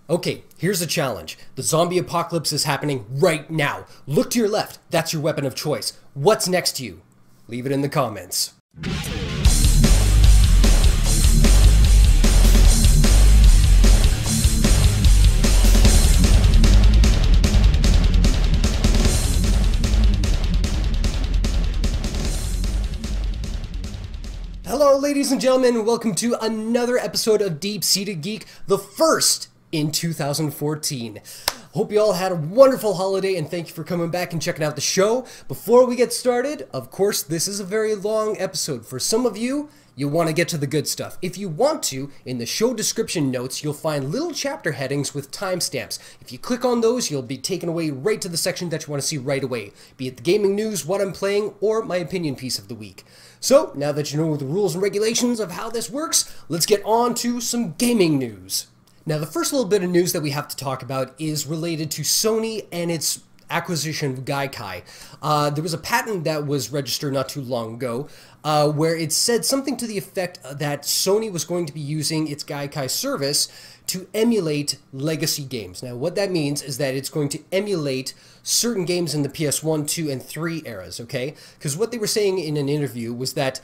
Okay, here's a challenge. The zombie apocalypse is happening right now. Look to your left. That's your weapon of choice. What's next to you? Leave it in the comments. Hello, ladies and gentlemen. Welcome to another episode of DeepSeededGeek, the first in 2014. Hope you all had a wonderful holiday and thank you for coming back and checking out the show. Before we get started, of course, this is a very long episode. For some of you, you want to get to the good stuff. If you want to, in the show description notes, you'll find little chapter headings with timestamps. If you click on those, you'll be taken away right to the section that you want to see right away, be it the gaming news, what I'm playing, or my opinion piece of the week. So, now that you know the rules and regulations of how this works, let's get on to some gaming news. Now, the first little bit of news that we have to talk about is related to Sony and its acquisition of Gaikai. There was a patent that was registered not too long ago where it said something to the effect that Sony was going to be using its Gaikai service to emulate legacy games. Now, what that means is that it's going to emulate certain games in the PS1, 2, and 3 eras, okay? Because what they were saying in an interview was that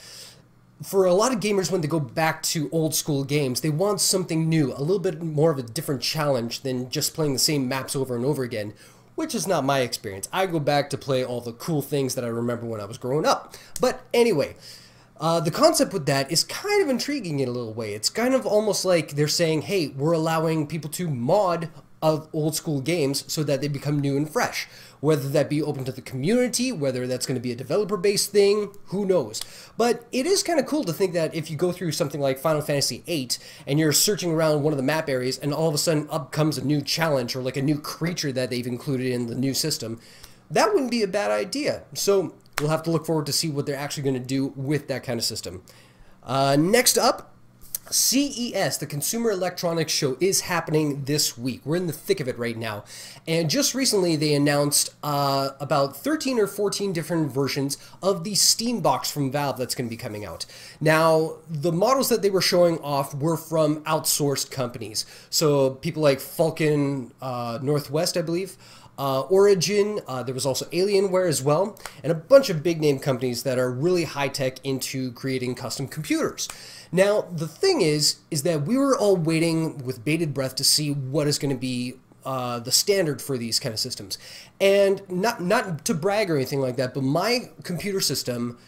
for a lot of gamers, when they go back to old school games, they want something new, a little bit more of a different challenge than just playing the same maps over and over again, which is not my experience. I go back to play all the cool things that I remember when I was growing up. But anyway, the concept with that is kind of intriguing in a little way. It's kind of almost like they're saying, hey, we're allowing people to mod of old school games so that they become new and fresh. Whether that be open to the community, whether that's going to be a developer-based thing, who knows. But it is kind of cool to think that if you go through something like Final Fantasy VIII and you're searching around one of the map areas and all of a sudden up comes a new challenge or like a new creature that they've included in the new system, that wouldn't be a bad idea. So we'll have to look forward to see what they're actually going to do with that kind of system. Next up, CES, the Consumer Electronics Show, is happening this week. We're in the thick of it right now. And just recently they announced about 13 or 14 different versions of the Steam box from Valve that's going to be coming out. Now, the models that they were showing off were from outsourced companies. So people like Falcon Northwest, I believe, Origin, there was also Alienware as well, and a bunch of big name companies that are really high-tech into creating custom computers. Now, the thing is that we were all waiting with bated breath to see what is going to be the standard for these kind of systems. And not to brag or anything like that, but my computer system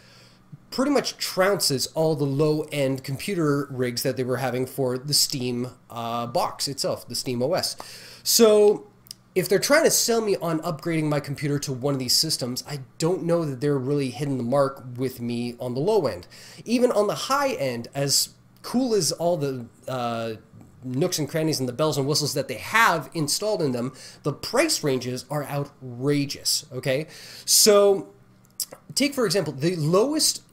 pretty much trounces all the low-end computer rigs that they were having for the Steam box itself, the Steam OS. So if they're trying to sell me on upgrading my computer to one of these systems, I don't know that they're really hitting the mark with me on the low end. Even on the high end, as cool as all the nooks and crannies and the bells and whistles that they have installed in them, the price ranges are outrageous, okay? So take, for example, the lowest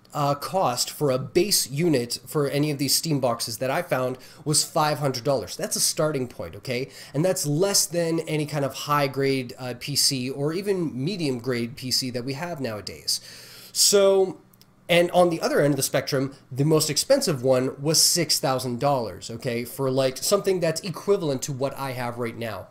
cost for a base unit for any of these Steam boxes that I found was $500. That's a starting point, okay? And that's less than any kind of high-grade PC or even medium-grade PC that we have nowadays. So, and on the other end of the spectrum, the most expensive one was $6,000, okay? For like something that's equivalent to what I have right now.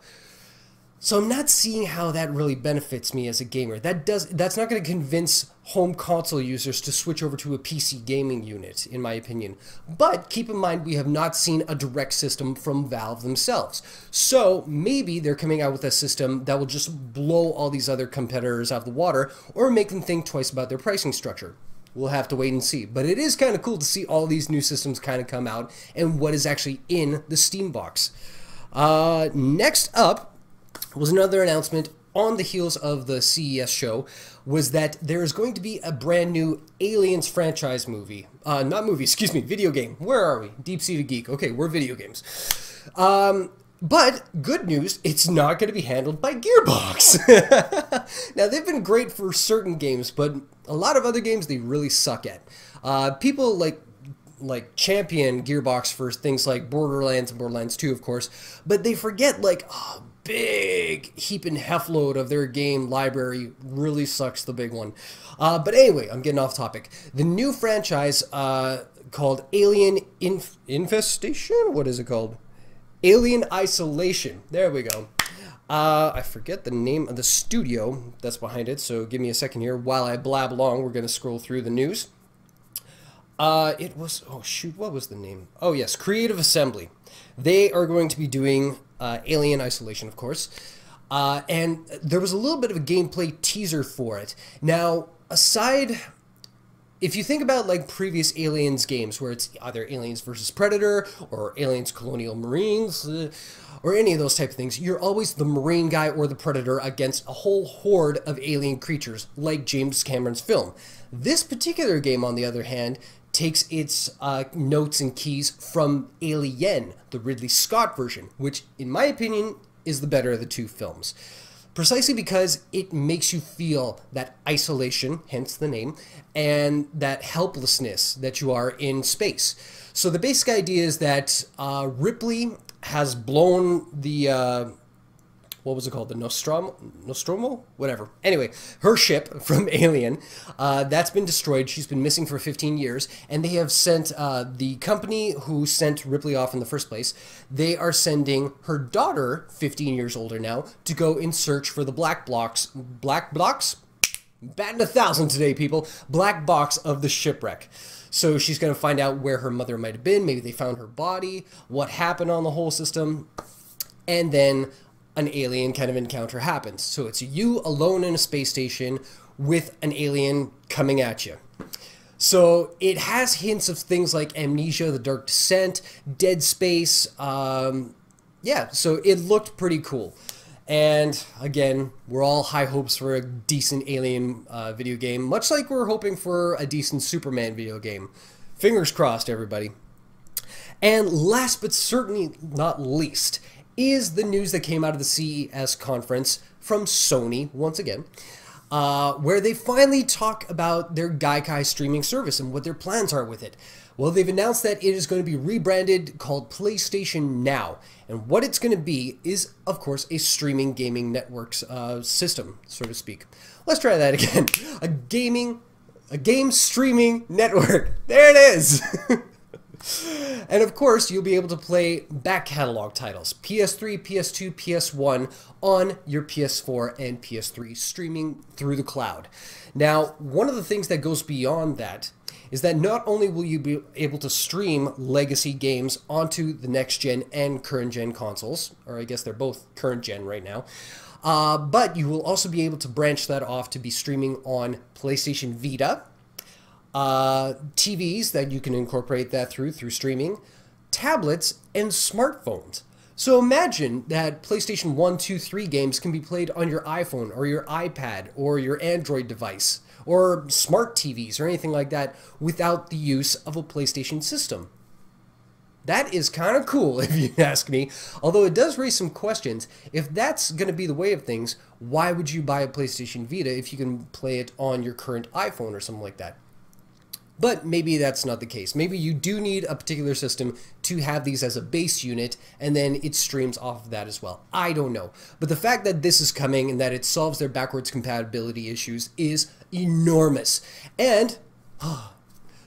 So I'm not seeing how that really benefits me as a gamer. That's not going to convince home console users to switch over to a PC gaming unit, in my opinion. But keep in mind, we have not seen a direct system from Valve themselves. So maybe they're coming out with a system that will just blow all these other competitors out of the water or make them think twice about their pricing structure. We'll have to wait and see. But it is kind of cool to see all these new systems kind of come out and what is actually in the Steam box. Next up was another announcement on the heels of the CES show, was that there is going to be a brand new Aliens franchise movie. Video game. Where are we? DeepSeededGeek. Okay, we're video games. But good news, it's not going to be handled by Gearbox. Now, they've been great for certain games, but a lot of other games they really suck at. People like champion Gearbox for things like Borderlands and Borderlands 2, of course, but they forget like big heap and heffload of their game library really sucks, the big one. But anyway, I'm getting off topic. The new franchise called Alien Infestation? What is it called? Alien Isolation. There we go. I forget the name of the studio that's behind it, so give me a second here. While I blab along, we're going to scroll through the news. It was, oh shoot, what was the name? Oh yes, Creative Assembly. They are going to be doing Alien Isolation, of course. And there was a little bit of a gameplay teaser for it. Now, aside, if you think about like previous Aliens games where it's either Aliens versus Predator or Aliens Colonial Marines or any of those type of things, you're always the Marine guy or the Predator against a whole horde of alien creatures like James Cameron's film. This particular game, on the other hand, takes its notes and keys from Alien, the Ridley Scott version, which in my opinion is the better of the two films. Precisely because it makes you feel that isolation, hence the name, and that helplessness that you are in space. So the basic idea is that Ripley has blown the, what was it called? The Nostromo? Whatever. Anyway, her ship from Alien, that's been destroyed. She's been missing for 15 years, and they have sent, the company who sent Ripley off in the first place, they are sending her daughter, 15 years older now, to go in search for the black blocks? Batting 1,000 today, people. Black box of the shipwreck. So she's going to find out where her mother might have been. Maybe they found her body, what happened on the whole system, and then an alien kind of encounter happens. So it's you alone in a space station with an alien coming at you. So it has hints of things like Amnesia, The Dark Descent, Dead Space. Yeah, so it looked pretty cool. And again, we're all high hopes for a decent Alien video game, much like we're hoping for a decent Superman video game. Fingers crossed, everybody. And last but certainly not least is the news that came out of the CES conference from Sony, once again, where they finally talk about their Gaikai streaming service and what their plans are with it. Well, they've announced that it is going to be rebranded called PlayStation Now. And what it's going to be is, of course, a streaming gaming networks system, so to speak. Let's try that again. A game streaming network. There it is. And of course, you'll be able to play back catalog titles, PS3, PS2, PS1 on your PS4 and PS3 streaming through the cloud. Now, one of the things that goes beyond that is that not only will you be able to stream legacy games onto the next gen and current gen consoles, or I guess they're both current gen right now, but you will also be able to branch that off to be streaming on PlayStation Vita, TVs that you can incorporate that through streaming, tablets, and smartphones. So imagine that PlayStation 1, 2, 3 games can be played on your iPhone or your iPad or your Android device or smart TVs or anything like that without the use of a PlayStation system. That is kind of cool if you ask me, although it does raise some questions. If that's going to be the way of things, why would you buy a PlayStation Vita if you can play it on your current iPhone or something like that? But maybe that's not the case. Maybe you do need a particular system to have these as a base unit, and then it streams off of that as well. I don't know. But the fact that this is coming and that it solves their backwards compatibility issues is enormous. And,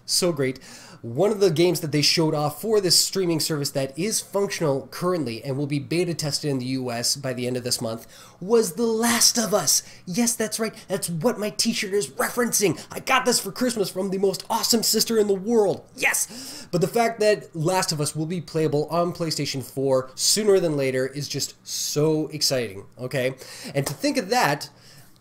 so great. One of the games that they showed off for this streaming service that is functional currently and will be beta tested in the US by the end of this month was The Last of Us. Yes, that's right. That's what my t-shirt is referencing. I got this for Christmas from the most awesome sister in the world. Yes! But the fact that Last of Us will be playable on PlayStation 4 sooner than later is just so exciting, okay? And to think of that,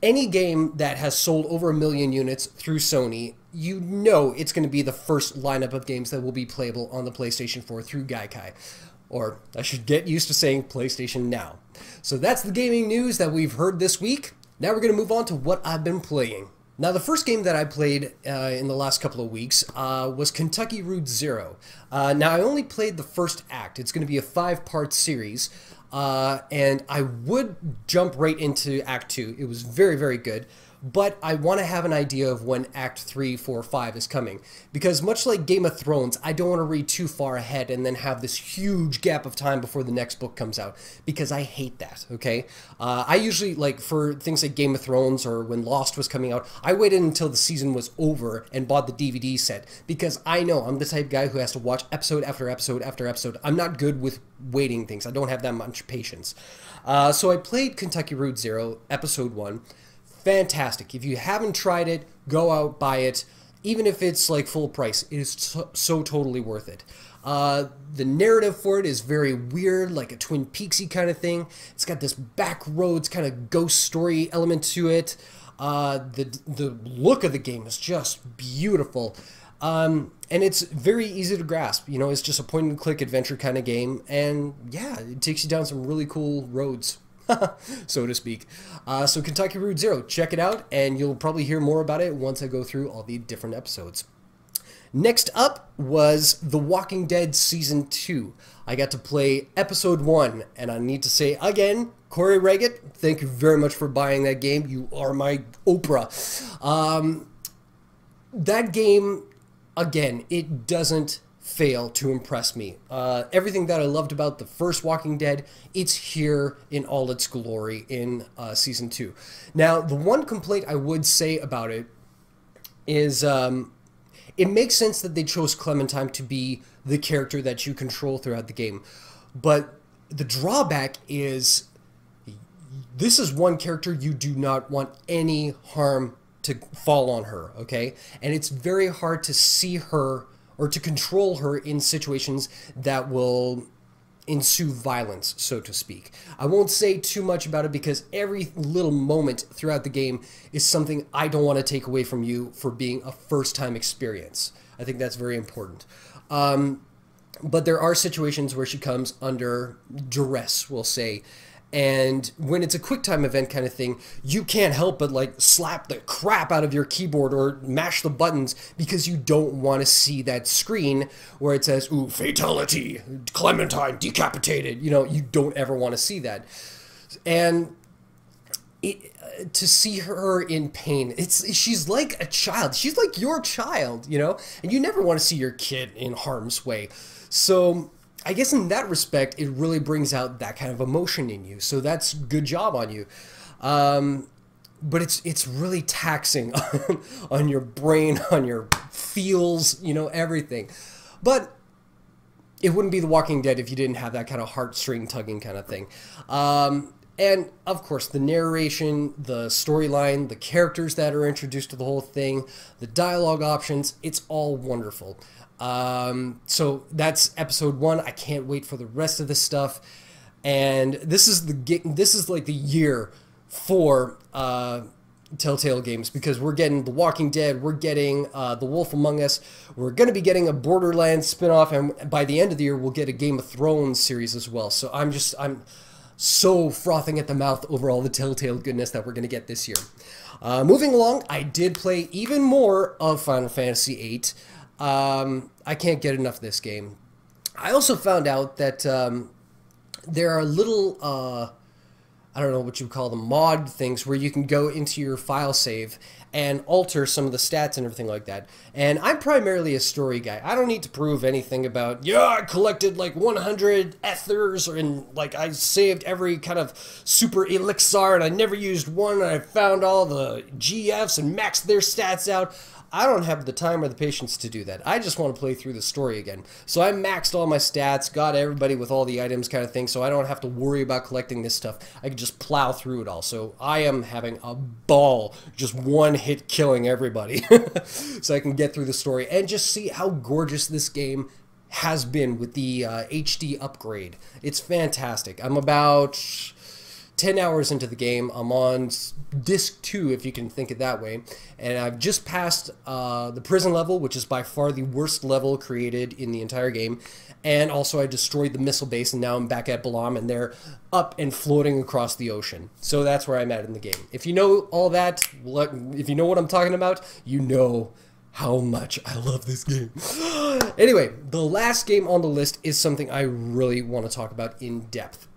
any game that has sold over 1 million units through Sony, you know it's going to be the first lineup of games that will be playable on the PlayStation 4 through Gaikai. Or I should get used to saying PlayStation Now. So that's the gaming news that we've heard this week. Now we're going to move on to what I've been playing. Now the first game that I played in the last couple of weeks was Kentucky Route Zero. Now I only played the first act. It's going to be a 5-part series. And I would jump right into Act 2. It was very, very good. but I want to have an idea of when Act 3, 4, 5 is coming. Because much like Game of Thrones, I don't want to read too far ahead and then have this huge gap of time before the next book comes out. Because I hate that, okay? I usually, like, for things like Game of Thrones or when Lost was coming out, I waited until the season was over and bought the DVD set. Because I know I'm the type of guy who has to watch episode after episode after episode. I'm not good with waiting things. I don't have that much patience. So I played Kentucky Route Zero, Episode 1. Fantastic. If you haven't tried it, go out, buy it. Even if it's like full price, it is so totally worth it. The narrative for it is very weird, like a Twin Peaksy kind of thing. It's got this back roads kind of ghost story element to it. The look of the game is just beautiful. And it's very easy to grasp. You know, it's just a point-and-click adventure kind of game. And yeah, it takes you down some really cool roads. So to speak. So Kentucky Route Zero, check it out, and you'll probably hear more about it once I go through all the different episodes. Next up was The Walking Dead Season 2. I got to play Episode 1, and I need to say again, Corey Reggett, thank you very much for buying that game. You are my Oprah. That game, again, it doesn't fail to impress me. Everything that I loved about the first Walking Dead, it's here in all its glory in Season 2. Now, the one complaint I would say about it is it makes sense that they chose Clementine to be the character that you control throughout the game. But the drawback is this is one character you do not want any harm to fall on her, okay? And it's very hard to see her or to control her in situations that will ensue violence, so to speak. I won't say too much about it because every little moment throughout the game is something I don't want to take away from you for being a first-time experience. I think that's very important. But there are situations where she comes under duress, we'll say. And when it's a QuickTime event kind of thing, you can't help but like slap the crap out of your keyboard or mash the buttons because you don't want to see that screen where it says, ooh, fatality, Clementine, decapitated. You know, you don't ever want to see that. And to see her in pain, she's like a child. She's like your child, you know? And you never want to see your kid in harm's way. So I guess in that respect, it really brings out that kind of emotion in you. So that's good job on you. But it's really taxing on your brain, on your feels, you know, everything. But it wouldn't be The Walking Dead if you didn't have that kind of heartstring tugging kind of thing. And of course, the narration, the storyline, the characters that are introduced to the whole thing, the dialogue options, it's all wonderful. So that's Episode 1. I can't wait for the rest of this stuff. And this is like the year for Telltale games, because we're getting The Walking Dead, we're getting The Wolf Among Us, we're going to be getting a Borderlands spinoff, and by the end of the year we'll get a Game of Thrones series as well. So I'm so frothing at the mouth over all the Telltale goodness that we're going to get this year. Moving along, I did play even more of Final Fantasy VIII. I can't get enough of this game. I also found out that there are little, I don't know what you would call them, mod things where you can go into your file save and alter some of the stats and everything like that. And I'm primarily a story guy. I don't need to prove anything about, yeah, I collected like 100 ethers and like I saved every kind of super elixir and I never used one and I found all the GFs and maxed their stats out. I don't have the time or the patience to do that. I just want to play through the story again. So I maxed all my stats, got everybody with all the items kind of thing, so I don't have to worry about collecting this stuff. I can just plow through it all. So I am having a ball, just one hit killing everybody. So I can get through the story and just see how gorgeous this game has been with the HD upgrade. It's fantastic. I'm about 10 hours into the game. I'm on disc 2, if you can think it that way, and I've just passed the prison level, which is by far the worst level created in the entire game, and also I destroyed the missile base, and now I'm back at Balam, and they're up and floating across the ocean. So that's where I'm at in the game. If you know all that, if you know what I'm talking about, you know how much I love this game. Anyway, the last game on the list is something I really want to talk about in depth.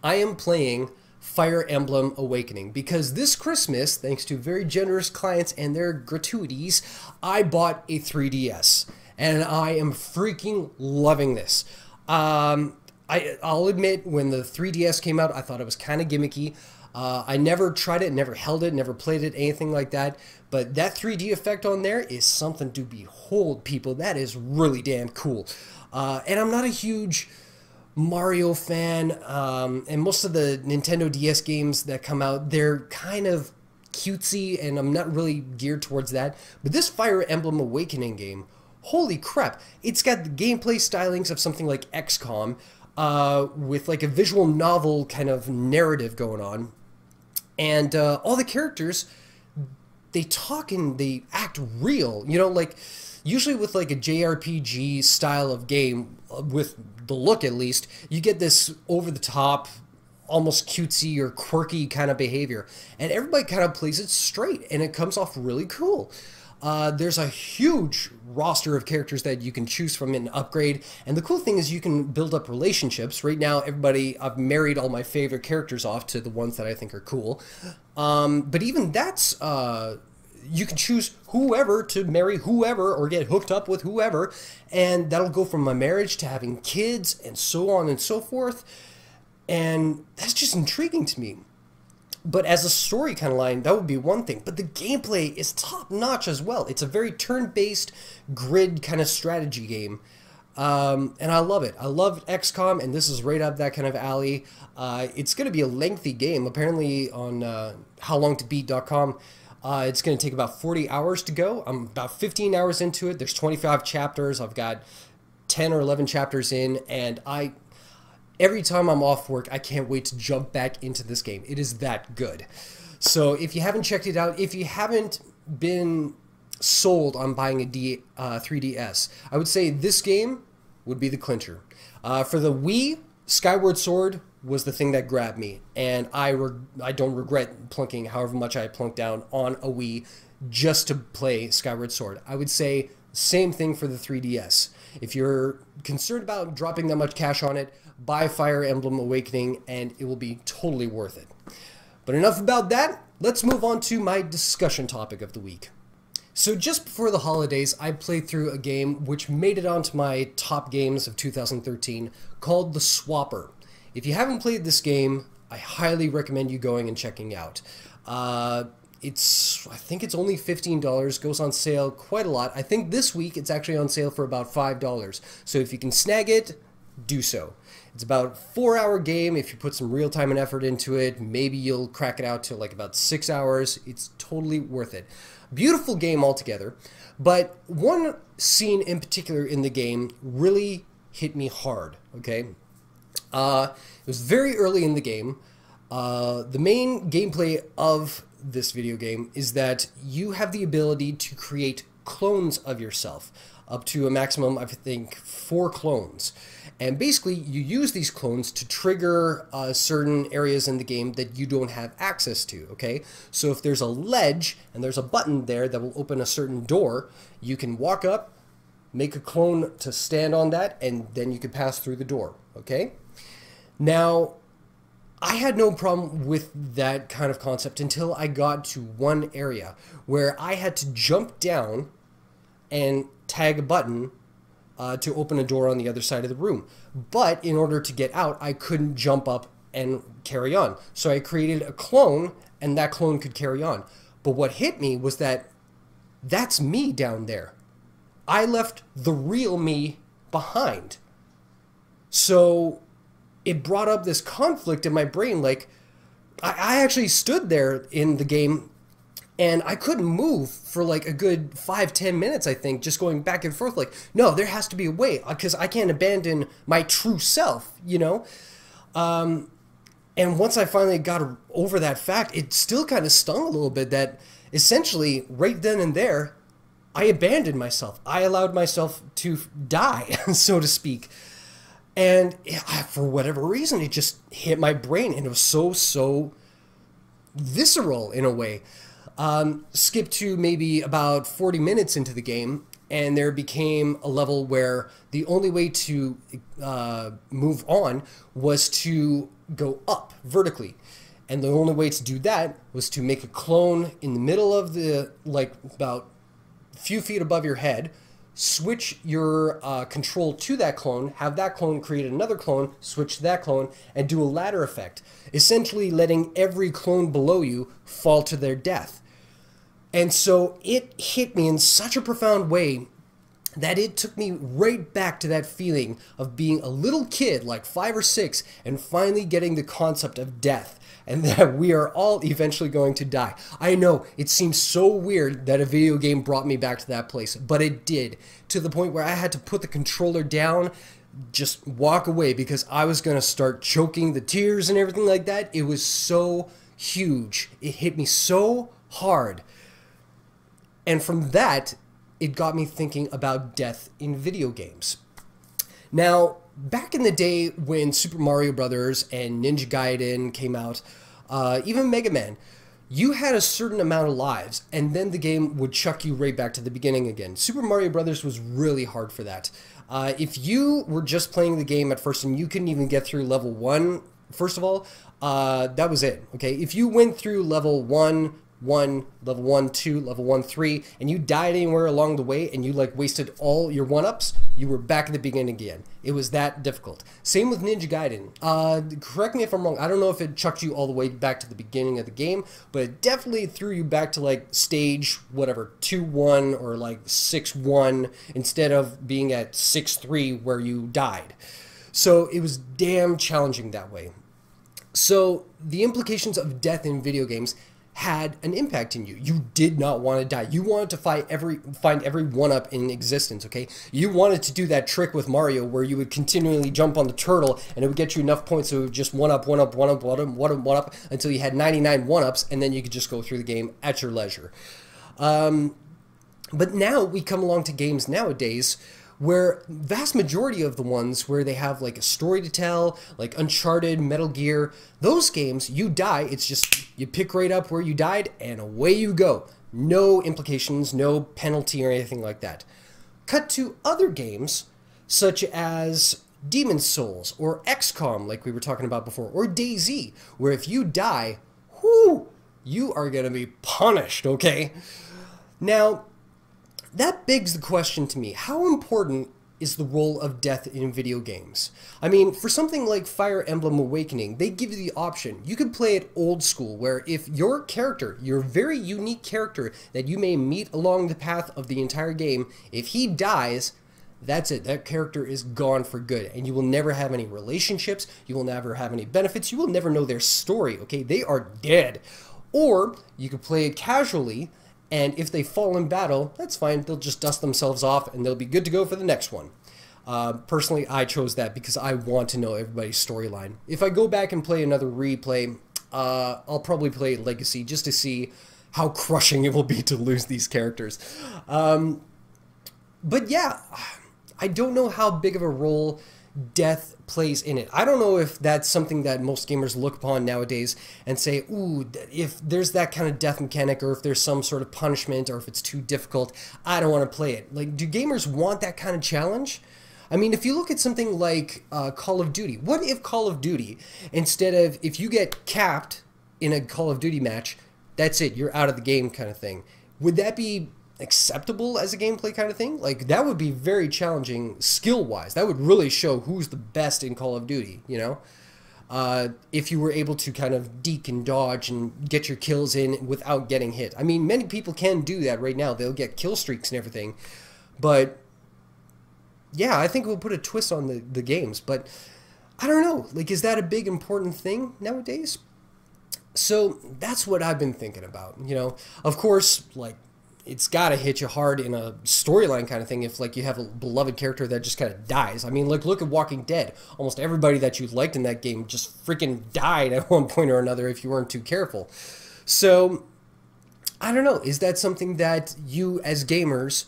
I am playing Fire Emblem Awakening, because this Christmas, thanks to very generous clients and their gratuities, I bought a 3DS, and I am freaking loving this. I'll admit, when the 3DS came out, I thought it was kind of gimmicky. I never tried it, never held it, never played it, anything like that. But that 3D effect on there is something to behold, people. That is really damn cool. And I'm not a huge Mario fan, and most of the Nintendo DS games that come out, they're kind of cutesy, and I'm not really geared towards that. But this Fire Emblem Awakening game, holy crap, it's got the gameplay stylings of something like XCOM, with like a visual novel kind of narrative going on. And all the characters, they talk and they act real, you know, like usually with like a JRPG style of game, with the look at least, you get this over the top, almost cutesy or quirky kind of behavior, and everybody kind of plays it straight, and it comes off really cool. There's a huge roster of characters that you can choose from and upgrade, and the cool thing is you can build up relationships. Right now, I've married all my favorite characters off to the ones that I think are cool, but even that's, you can choose whoever to marry whoever or get hooked up with whoever, and that'll go from a marriage to having kids and so on and so forth, and that's just intriguing to me. But as a story kind of line, that would be one thing. But the gameplay is top-notch as well. It's a very turn-based, grid kind of strategy game. And I love it. I love XCOM, and this is right up that kind of alley. It's going to be a lengthy game. Apparently on howlongtobeat.com, it's going to take about 40 hours to go. I'm about 15 hours into it. There's 25 chapters. I've got 10 or 11 chapters in, and every time I'm off work, I can't wait to jump back into this game. It is that good. So if you haven't checked it out, if you haven't been sold on buying a 3DS, I would say this game would be the clincher. For the Wii, Skyward Sword was the thing that grabbed me, and I don't regret plunking however much I plunked down on a Wii just to play Skyward Sword. I would say same thing for the 3DS. If you're concerned about dropping that much cash on it, buy Fire Emblem Awakening, and it will be totally worth it. But enough about that. Let's move on to my discussion topic of the week. So just before the holidays, I played through a game which made it onto my top games of 2013 called The Swapper. If you haven't played this game, I highly recommend you going and checking out. I think it's only $15, goes on sale quite a lot. I think this week it's actually on sale for about $5. So if you can snag it, do so. It's about a 4-hour game. If you put some real time and effort into it, maybe you'll crack it out to like about 6 hours. It's totally worth it. Beautiful game altogether, but one scene in particular in the game really hit me hard, okay? It was very early in the game. The main gameplay of this video game is that you have the ability to create clones of yourself, up to a maximum, I think, 4 clones. And basically, you use these clones to trigger certain areas in the game that you don't have access to, okay? So if there's a ledge and there's a button there that will open a certain door, you can walk up, make a clone to stand on that, and then you can pass through the door, okay? Now, I had no problem with that kind of concept until I got to one area where I had to jump down and tag a button to open a door on the other side of the room. But in order to get out, I couldn't jump up and carry on. So I created a clone, and that clone could carry on. But what hit me was that that's me down there. I left the real me behind. So it brought up this conflict in my brain. Like, I actually stood there in the game and I couldn't move for like a good 5-10 minutes, I think, just going back and forth like, no, there has to be a way, because I can't abandon my true self, you know? And once I finally got over that fact, it still kind of stung a little bit that essentially right then and there, I abandoned myself. I allowed myself to die, so to speak. And for whatever reason, it just hit my brain, and it was so visceral in a way. Skip to maybe about 40 minutes into the game, and there became a level where the only way to move on was to go up vertically. And the only way to do that was to make a clone in the middle of the, like, about a few feet above your head, switch your control to that clone, have that clone create another clone, switch to that clone, and do a ladder effect, essentially letting every clone below you fall to their death. And so it hit me in such a profound way that it took me right back to that feeling of being a little kid, like 5 or 6, and finally getting the concept of death, and that we are all eventually going to die. I know, it seems so weird that a video game brought me back to that place, but it did, to the point where I had to put the controller down, just walk away, because I was going to start choking the tears and everything like that. It was so huge. It hit me so hard. And from that, it got me thinking about death in video games. Now, back in the day when Super Mario Brothers and Ninja Gaiden came out, even Mega Man, you had a certain amount of lives, and then the game would chuck you right back to the beginning again. Super Mario Brothers was really hard for that. If you were just playing the game at first and you couldn't even get through level 1, first of all, that was it, okay? If you went through level 1, level 1, 2, level 1, 3, and you died anywhere along the way and you like wasted all your 1-ups, you were back at the beginning again. It was that difficult. Same with Ninja Gaiden. Correct me if I'm wrong, I don't know if it chucked you all the way back to the beginning of the game, but it definitely threw you back to like stage, whatever, 2-1 or like 6-1 instead of being at 6-3 where you died. So it was damn challenging that way. So the implications of death in video games had an impact in you. You did not want to die. You wanted to find every 1-up in existence, okay? You wanted to do that trick with Mario where you would continually jump on the turtle and it would get you enough points so it would just 1-up, 1-up, 1-up, 1-up, 1-up, 1-up until you had 99 1-ups, and then you could just go through the game at your leisure. But now we come along to games nowadays where vast majority of the ones where they have like a story to tell, like Uncharted, Metal Gear, those games, you die, it's just you pick right up where you died and away you go. No implications, no penalty or anything like that. Cut to other games such as Demon's Souls or XCOM, like we were talking about before, or DayZ, where if you die, whoo, you are going to be punished, okay? Now, that begs the question to me, how important is the role of death in video games? I mean, for something like Fire Emblem Awakening, they give you the option. You could play it old school, where if your character, your very unique character that you may meet along the path of the entire game, if he dies, that's it. That character is gone for good, and you will never have any relationships, you will never have any benefits, you will never know their story, okay? They are dead. Or you could play it casually, and if they fall in battle, that's fine. They'll just dust themselves off and they'll be good to go for the next one. Personally, I chose that because I want to know everybody's storyline. If I go back and play another replay, I'll probably play Legacy just to see how crushing it will be to lose these characters. But yeah, I don't know how big of a role death plays in it. I don't know if that's something that most gamers look upon nowadays and say, ooh, if there's that kind of death mechanic, or if there's some sort of punishment, or if it's too difficult, I don't want to play it. Like, do gamers want that kind of challenge? I mean, if you look at something like Call of Duty, what if Call of Duty, instead of, if you get capped in a Call of Duty match, that's it, you're out of the game kind of thing. Would that be acceptable as a gameplay kind of thing? Like, that would be very challenging skill-wise. That would really show who's the best in Call of Duty, you know? If you were able to kind of deke and dodge and get your kills in without getting hit. I mean, many people can do that right now. They'll get kill streaks and everything. But, yeah, I think we'll put a twist on the games. But, I don't know. Like, is that a big important thing nowadays? So, that's what I've been thinking about, you know? Of course, like, it's got to hit you hard in a storyline kind of thing if, like, you have a beloved character that just kind of dies. I mean, like, look at Walking Dead. Almost everybody that you liked in that game just freaking died at one point or another if you weren't too careful. So, I don't know. Is that something that you, as gamers,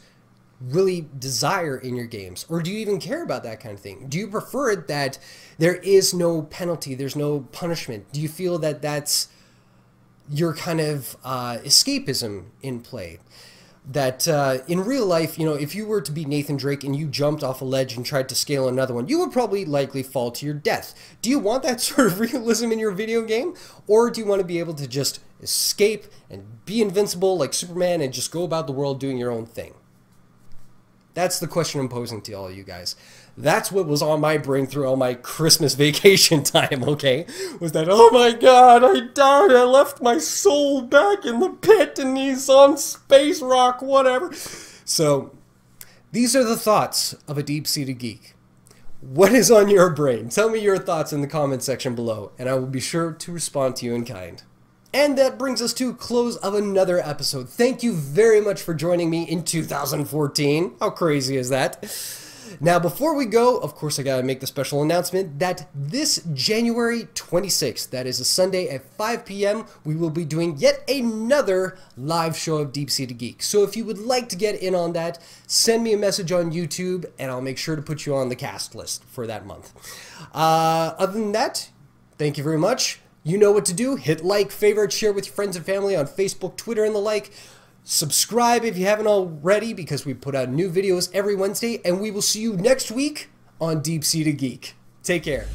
really desire in your games? Or do you even care about that kind of thing? Do you prefer it that there is no penalty, there's no punishment? Do you feel that that's your kind of escapism in play? that in real life, you know, if you were to be Nathan Drake and you jumped off a ledge and tried to scale another one, you would probably likely fall to your death. Do you want that sort of realism in your video game? Or do you want to be able to just escape and be invincible like Superman and just go about the world doing your own thing? That's the question I'm posing to all you guys. That's what was on my brain through all my Christmas vacation time, okay? Was that, oh my god, I died, I left my soul back in the pit and he's on space rock, whatever. So, these are the thoughts of a deep-seated geek. What is on your brain? Tell me your thoughts in the comment section below, and I will be sure to respond to you in kind. And that brings us to close of another episode. Thank you very much for joining me in 2014. How crazy is that? Now, before we go, of course, I gotta make the special announcement that this January 26th, that is a Sunday at 5 p.m., we will be doing yet another live show of Deep-Seated Geek. So if you would like to get in on that, send me a message on YouTube, and I'll make sure to put you on the cast list for that month. Other than that, thank you very much. You know what to do. Hit like, favorite, share with your friends and family on Facebook, Twitter, and the like. Subscribe if you haven't already, because we put out new videos every Wednesday, and we will see you next week on Deep-Seated Geek. Take care.